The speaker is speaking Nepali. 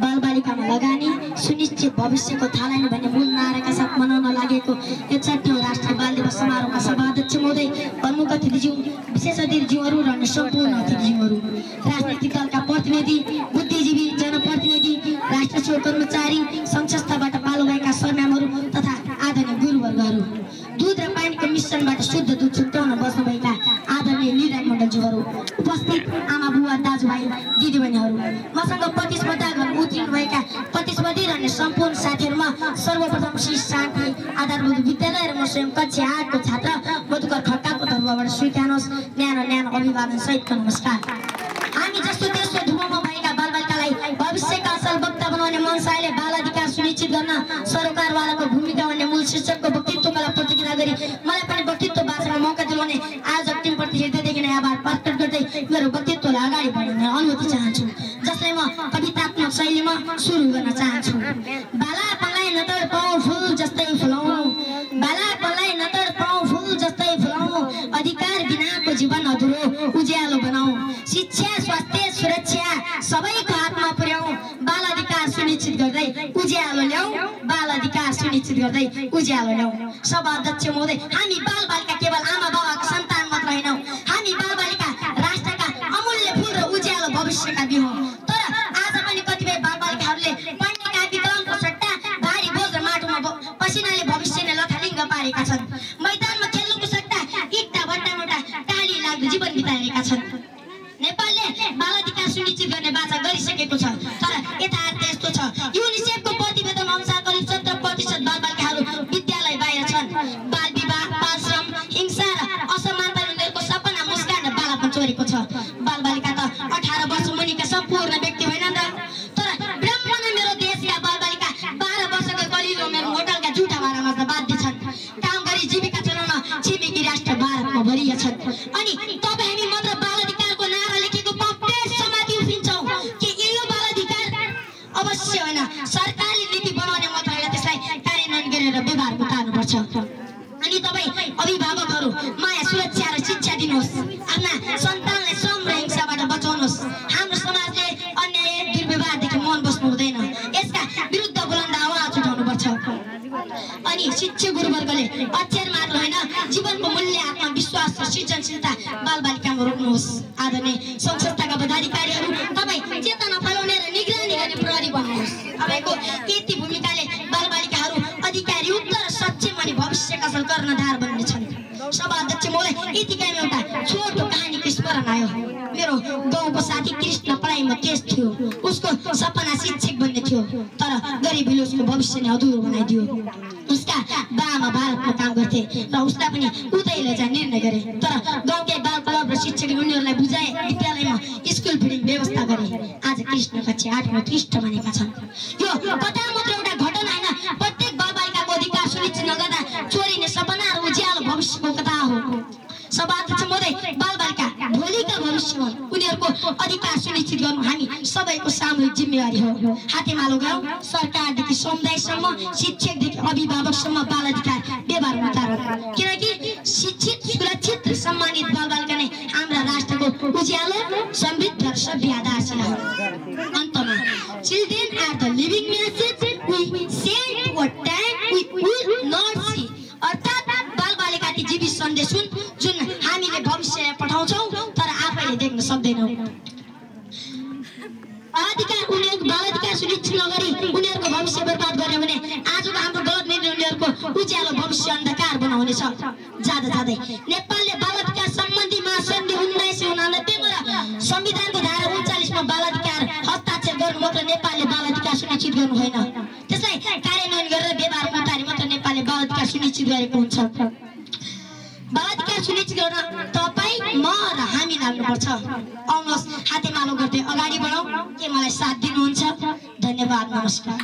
बालबालिकामा लगानी सुनिश्चित भविष्यको थालनी भन्ने मूल नाराका साथ मनाउन लागेको 61औं राष्ट्रिय बाल दिवस समारोहका सभाध्यक्ष महोदय, प्रमुख अतिथिज्यू, विशेष अतिथिज्यूहरू र अन्य सम्पूर्ण अतिथिज्यूहरू, राजनीतिक दलका प्रतिनिधि, बुद्धिजीवी, जनप्रतिनिधि, राष्ट्र सेवा कर्मचारी, सङ्घ संस्थाबाट पालो भएका सरम्यामहरू तथा आदरणीय गुरुवर्गहरू, दूध र पानीको मिश्रणबाट शुद्ध दूध छुट्याउन बस्नुभएका आदरणीय निर्णायक मण्डलज्यूहरू, उपस्थित आमा बुवा दाजुभाइ दिदीबहिनीहरू, मसँग प्रतिस्पर्धा गर्न उत्रिनुभएका प्रतिस्पर्धी र अन्य सम्पूर्ण साथीहरूमा सर्वप्रथम श्री शान्ति आधारभूत विद्यालय र म स्वयं कक्षा 8 को छात्र मधुकर खड्काको तर्फबाट स्वीकार्नुहोस् न्यानो अभिवादन सहितको नमस्कार। हामी जस्तो तेस्रो धुममा भएका बालबालिकालाई भविष्यका असल वक्ता बनाउने मनसायले बाल अधिकार सुनिश्चित गर्न सरकारवालाको भूमिका भन्ने मूल शीर्षकको वक्तृत्व कला प्रतियोगिता गरी मलाई पनि वक्तृत्व बाँच्न मौका दिलाउने आयोजक टिमप्रति हृदयदेखि नै आभार प्रकट गर्दै मेरो वक्तृत्वलाई अगाडि बढाउने अनुमति चाहन्छु, जसलाई म कवितात्मक शैलीमा सुरु गर्न चाहन्छु। बालापनलाई नतड पाउँ फुल जस्तै फुलाउँ, बालापनलाई नतड पाउँ फुल जस्तै फुलाउँ, अधिकार बिनाको जीवन अधुरो उज्यालो बनाऊ, शिक्षा स्वास्थ्य सुरक्षा सबैको हातमा पुर्याऊ, बाल अधिकार सुनिश्चित गर्दै उज्यालो ल्याऊ, बाल अधिकार सुनिश्चित गर्दै उज्यालो ल्याऊ। सभाध्यक्ष महोदय, हामी बालबालिका केवल आमा बाबाको सन्तान मात्र होइनौँ, हामी बालबालिका राष्ट्रका अमूल्य फुल र उज्यालो भविष्यका बिउ हौँ। तर आज पनि कतिपय बालबालिकाहरूले पढ्ने कापी कलमको सट्टा भारी बोझ र माटोमा पसिनाले भविष्य नै लथालिङ्ग पारेका छन्, मैदानमा खेल्नुको सट्टा इट्टा भट्टामा टाढी लाग्दो जीवन बिताएका छन्। नेपालले बाल अधिकार सुनिश्चित गर्ने बाचा गरिसकेको छ, तर यथार्थ यस्तो छ, युनिसेफको प्रतिवेदन अनुसार करिब 70% बालबालिकाहरू विद्यालय बाहिर छन्। बाल विवाह, बाल श्रम, हिंसा र असमानता उनीहरूको सपना मुस्कान र बालापन चोरेको छ। बालबालिका त 18 वर्ष मुनिका सम्पूर्ण व्यक्ति होइनन् र, तर ब्राह्मण मेरो देशका बालबालिका 12 वर्षको कलिलो मेरो होटलका जुठा भाडा माग्न बाध्य छन्, काम गरी जीविका चलाउन छिमेकी राष्ट्र भारतमा भरिया छन्। अनि तपाईँ हामी मात्र बाल अधिकारको नारा लेखेको पम्पलेट समाति उफ्रिन्छौँ कि यो बाल अधिकार? अवश्य होइन, सरकारले नीति बनाउने मात्र होइन, त्यसलाई कार्यान्वयन गरेर व्यवहार उतार्नुपर्छ। अनि तपाईँ अभिभावकहरू माया, सुरक्षा र शिक्षा दिनुहोस्, आफ्ना सन्तानलाई श्रम र हिंसाबाट बचाउनुहोस्। हाम्रो समाजले अन्याय दुर्व्यवहारदेखि मन बस्नु हुँदैन, यसका विरुद्ध बुलन्द आवाज उठाउनुपर्छ। अनि शिक्षक गुरुवर्गले अक्षर मात्र होइन, जीवनको मूल्य, आत्मविश्वास र सृजनशीलता बालबालिकामा रोक्नुहोस्। आदरणीय सङ्घ संस्थाका पदाधिकारीहरू, तपाईँ चेतना फैलाउने र निगरानी गर्ने प्रहरी बन्नुहोस्। तपाईँको यति भूमिकाले बालबालिकाहरू अधिकारयुक्त र सक्षम अनि भविष्यका असल कर्णधार बन्नेछन्। सभाध्यक्ष महोदय, यतिकैमा एउटा छोटो कहानीको स्मरण आयो। मेरो गाउँको साथी कृष्ण पढाइमा तेज थियो, उसको सपना शिक्षक बन्ने थियो, तर गरिबीले उसको भविष्य नै अधुरो बनाइदियो। उसका बाबा भारतमा काम गर्थे र उसलाई पनि उतै लैजाने निर्णय गरे, तर गाउँकै बाल क्लब र शिक्षकले उनीहरूलाई बुझाए, विद्यालयमा स्कुल फिडिङ व्यवस्था गरे। आज कृष्ण कक्षा 8 मा उत्कृष्ट बनेका छन्। यो कथा मात्र एउटा घटना होइन, प्रत्येक बालबालिकाको अधिकार सुनिश्चित नगर्दा चोरिने सपना र उज्यालो भविष्यको कथा हो। सभाध्यक्ष महोदय, बालबालिका भोलिका भविष्य हुन्, उनीहरूको अधिकार सुनिश्चित गर्नु हामी सबैको सामूहिक जिम्मेवारी हो। हातेमालो गाउँ, सरकारदेखि समुदायसम्म, शिक्षकदेखि अभिभावकसम्म बाल अधिकार व्यवहार उतारौँ, किनकि शिक्षित, सुरक्षित र सम्मानित बालबालिका नै हाम्रा राष्ट्रको उज्यालो, समृद्ध र सभ्य आधारशिला हो। अन्तमा, children are the living message we send to a time we will not see, अर्थात् बालबालिका ती जीवित सन्देश हुन् जुन हामीले भविष्य पठाउँछौँ तर आफैले देख्न सक्दैनौँ। बाल अधिकार सुनिश्चित नगरी उनीहरूको भविष्य बर्बाद गर्यो भने आजको हाम्रो गलत निर्णय उनीहरूको उज्यालो भविष्य अन्धकार बनाउनेछ। जाँदा जाँदै नेपालले बाल अधिकार सम्बन्धी महासन्धि 1989 मा र संविधानको धारा 39 मा बाल अधिकार हस्ताक्षर गर्नु मात्र नेपालले बाल अधिकार सुनिश्चित गर्नु होइन, त्यसलाई कार्यान्वयन गरेर व्यवहार उतारे मात्र नेपालले बाल अधिकार सुनिश्चित गरेको हुन्छ। बाल अधिकार सुनिश्चित गर्न तपाईँ, म र हामी लाग्नुपर्छ। आउनुहोस्, हातेमालो गर्दै अगाडि बढौँ। के मलाई साथ दिनुहुन्छ? धन्यवाद, नमस्कार।